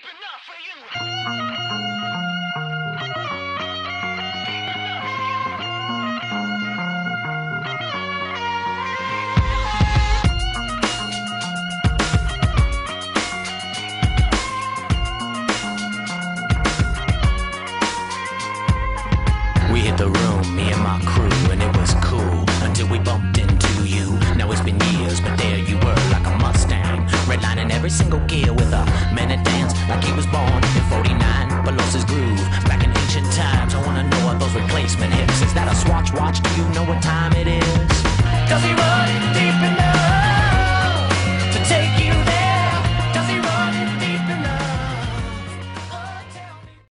enough for you. We hit the room, me and my crew, and it was cool until we bumped into you. Now it's been years, but there you were like a Mustang, redlining every single gear with a minute dance like he was born in 49, but lost his groove back in ancient times. I wanna know what those replacement hips. Is that a Swatch watch? Do you know what time it is? Does he run deep in the